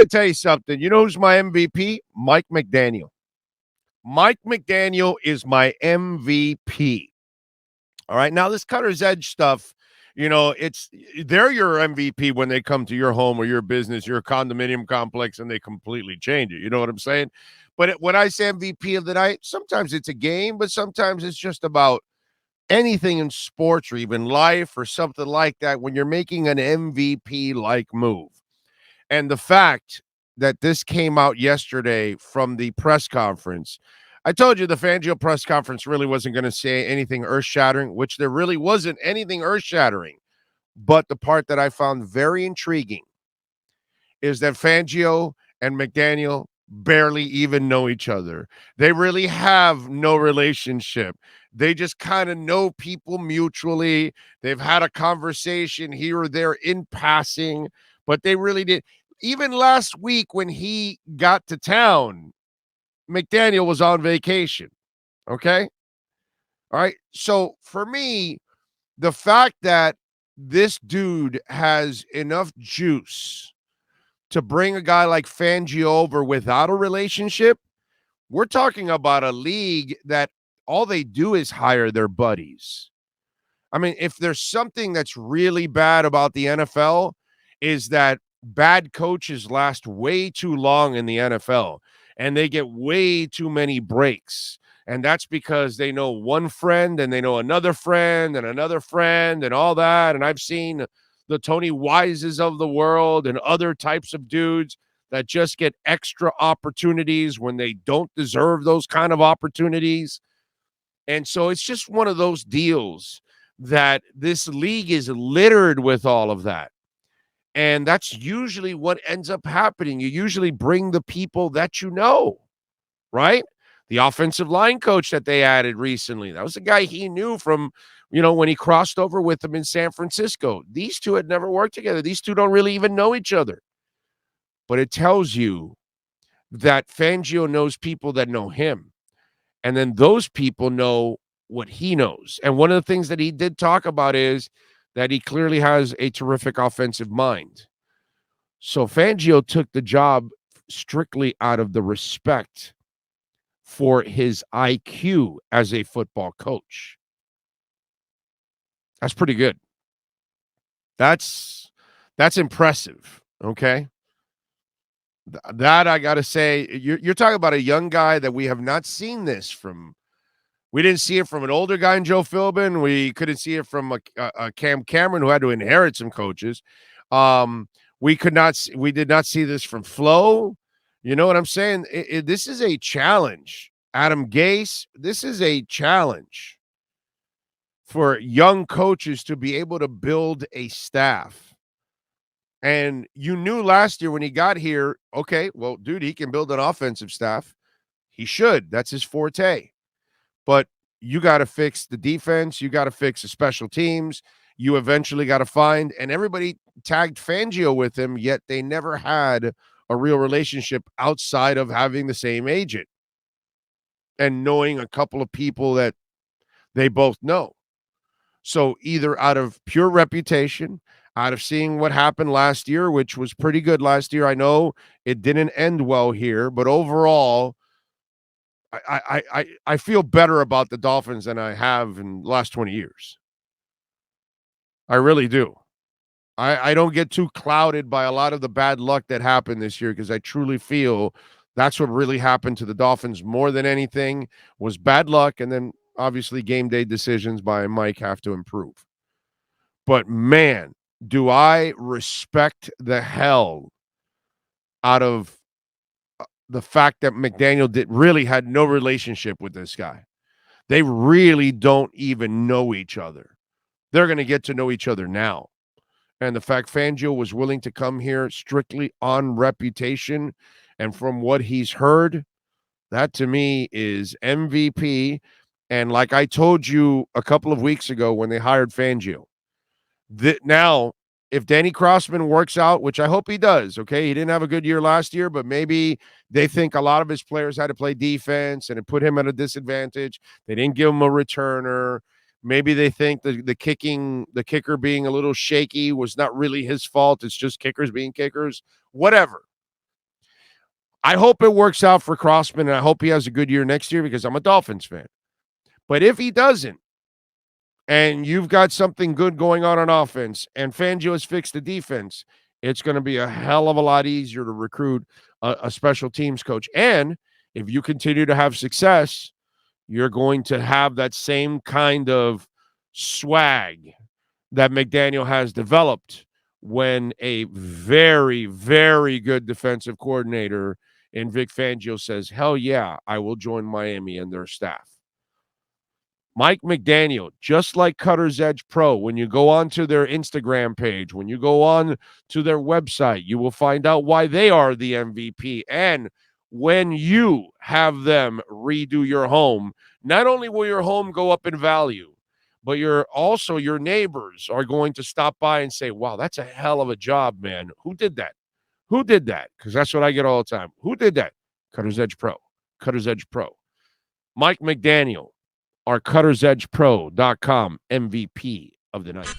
to tell you something. You know who's my MVP? Mike McDaniel. Mike McDaniel is my MVP. All right. Now, this cutter's edge stuff, they're your MVP when they come to your home or your business, your condominium complex, and they completely change it. You know what I'm saying? But when I say MVP of the night, sometimes it's a game, but sometimes it's just about anything in sports or even life or something like that when you're making an MVP like move. And the fact that this came out yesterday from the press conference, I told you the Fangio press conference really wasn't going to say anything earth shattering, which there really wasn't anything earth shattering. But the part that I found very intriguing is that Fangio and McDaniel barely even know each other. They really have no relationship. They just kind of know people mutually. They've had a conversation here or there in passing, but they really did. Even last week when he got to town, McDaniel was on vacation. Okay. All right. So for me, the fact that this dude has enough juice to bring a guy like Fangio over without a relationship, we're talking about a league that all they do is hire their buddies. I mean, if there's something that's really bad about the NFL is that bad coaches last way too long in the NFL and they get way too many breaks. And that's because they know one friend and they know another friend and another friend and all that. And I've seen the Tony Wises of the world and other types of dudes that just get extra opportunities when they don't deserve those kind of opportunities. And so it's just one of those deals that this league is littered with all of that. And that's usually what ends up happening. You usually bring the people that you know, right? The offensive line coach that they added recently, that was a guy he knew from, when he crossed over with them in San Francisco. These two had never worked together. These two don't really even know each other. But it tells you that Fangio knows people that know him. And then those people know what he knows. And one of the things that he did talk about is that he clearly has a terrific offensive mind. So Fangio took the job strictly out of the respect for his IQ as a football coach. That's pretty good. That's impressive. Okay. That I got to say, you're talking about a young guy that we have not seen this from. We didn't see it from an older guy in Joe Philbin. We couldn't see it from a Cam Cameron who had to inherit some coaches. We did not see this from Flo. You know what I'm saying? This is a challenge. Adam Gase, this is a challenge for young coaches to be able to build a staff. And you knew last year when he got here, okay, well, dude, he can build an offensive staff. He should. That's his forte. But you got to fix the defense. You got to fix the special teams. You eventually got to find, and everybody tagged Fangio with him, yet they never had a real relationship outside of having the same agent and knowing a couple of people that they both know. So either out of pure reputation, out of seeing what happened last year, which was pretty good last year. I know it didn't end well here, but overall, I feel better about the Dolphins than I have in the last 20 years. I really do. I don't get too clouded by a lot of the bad luck that happened this year because I truly feel that's what really happened to the Dolphins more than anything was bad luck. And then obviously game day decisions by Mike have to improve. But man, do I respect the hell out of the fact that McDaniel really had no relationship with this guy. They really don't even know each other. They're going to get to know each other now. And the fact Fangio was willing to come here strictly on reputation and from what he's heard, that to me is MVP. And like I told you a couple of weeks ago when they hired Fangio, that now if Danny Crossman works out, which I hope he does, okay, he didn't have a good year last year, but maybe they think a lot of his players had to play defense and it put him at a disadvantage. They didn't give him a returner. Maybe they think the kicker being a little shaky was not really his fault. It's just kickers being kickers, whatever. I hope it works out for Crossman, and I hope he has a good year next year because I'm a Dolphins fan. But if he doesn't, and you've got something good going on offense, and Fangio has fixed the defense, it's going to be a hell of a lot easier to recruit a special teams coach. And if you continue to have success, you're going to have that same kind of swag that McDaniel has developed when a very, very good defensive coordinator in Vic Fangio says, hell yeah, I will join Miami and their staff. Mike McDaniel, just like Cutter's Edge Pro, when you go onto their Instagram page, when you go on to their website, you will find out why they are the MVP. And when you have them redo your home, not only will your home go up in value, but your neighbors are going to stop by and say, wow, that's a hell of a job, man. Who did that? Who did that? Because that's what I get all the time. Who did that? Cutter's Edge Pro. Cutter's Edge Pro. Mike McDaniel, our CuttersEdgePro.com MVP of the night.